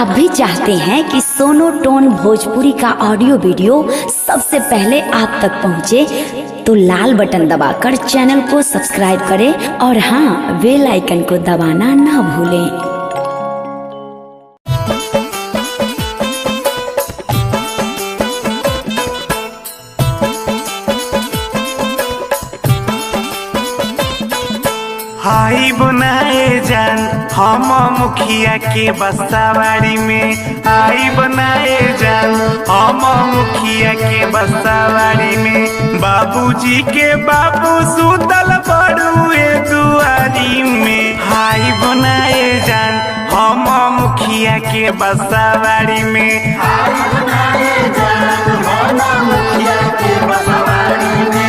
आप भी चाहते हैं कि सोनो टोन भोजपुरी का ऑडियो वीडियो सबसे पहले आप तक पहुंचे, तो लाल बटन दबाकर चैनल को सब्सक्राइब करें और हाँ, बेल आइकन को दबाना ना भूलें। हाई बनाए जान हम मुखिया के बस्तावाड़ी में, आई बनाए जान हम मुखिया के बस्तावाड़ी में। बाबूजी के बाबू सुतल बड़ुए दुआरी में, हाई बनाए जान हम मुखिया के बस्तावाड़ी में, हाई बनाए जान हम मुखिया के बस्तावाड़ी में।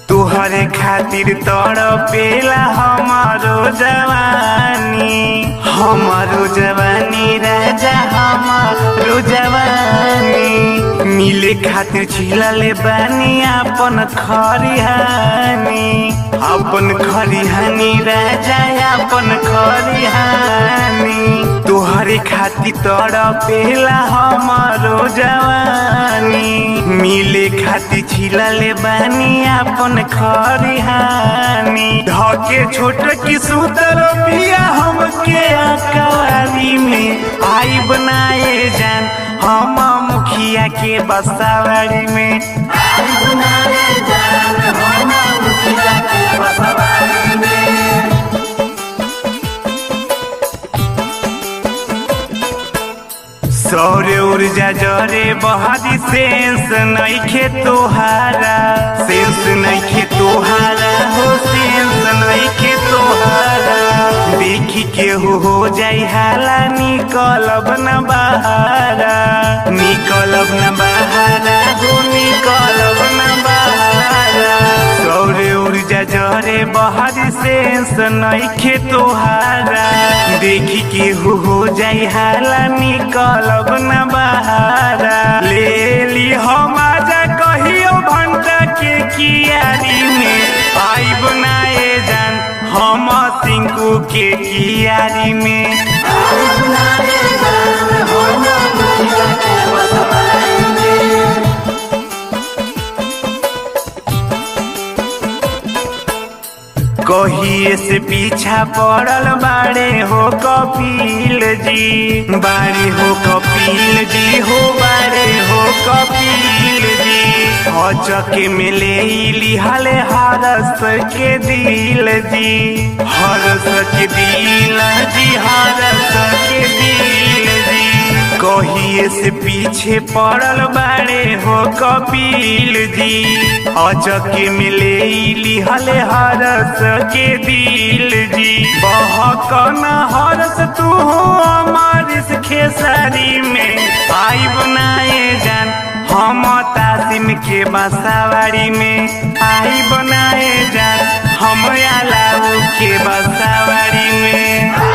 तुहरे खातिर तड़पेला हमारो जवानी, हमारो जवानी राजा हमारो जवानी। मिले खातिर छिलले बानी अपन खरिहानी, अपन खरिहानी राजा अपन खरिहानी। तुहरे खातिर तड़पेला हमारो जवानी, मिले खातिर छिलले बानी अपन खरिहानी। धके छोट की सुतर पिया हमके अकवारी में, आई बनाए जान हम मुखिया के बस्तावाड़ी में, आई बनाए जान हम मुखिया के बस्तावाड़ी में। सौर्य ऊर्जा जरे बहादी सेंस नइखे तोहारा, सेंस नइखे तोहारा हो, सेंस नइखे तोहारा। देखी के हो जाई हाला, निकलब न बहारा, निकलब न बहारा हो, निकलब न बहारा। सौर्य ऊर्जा जरे बहादी सेंस नइखे तोहारा, देखी के हो जाई हाला, निकलब न बहारा। ले ली हम आजा कहियो भंटा के कियारी में, आई बनाए जान हम सिंकू के कियारी में, आई बनाए जान हम मुखिया के बस्तावाड़ी में। कहिए से पीछा पड़ल बाड़े हो कपिल जी, बाड़े हो कपिल जी हो, बाड़े हो कपिल जी। हचके में ले लिहाले हरस के दिल जी, हरस के दिल जी, हरस के दिल जी। कहिए से पीछे पड़ल बाड़े हो कपिल जी, अचके में ले लिहले हरस के दिल जी। बहकन हरस तू हमारिस खेसारी में, आई बनाए जान हम तासिम के बस्तावाड़ी में, आई बनाए जान हम अलाउ के बस्तावाड़ी में।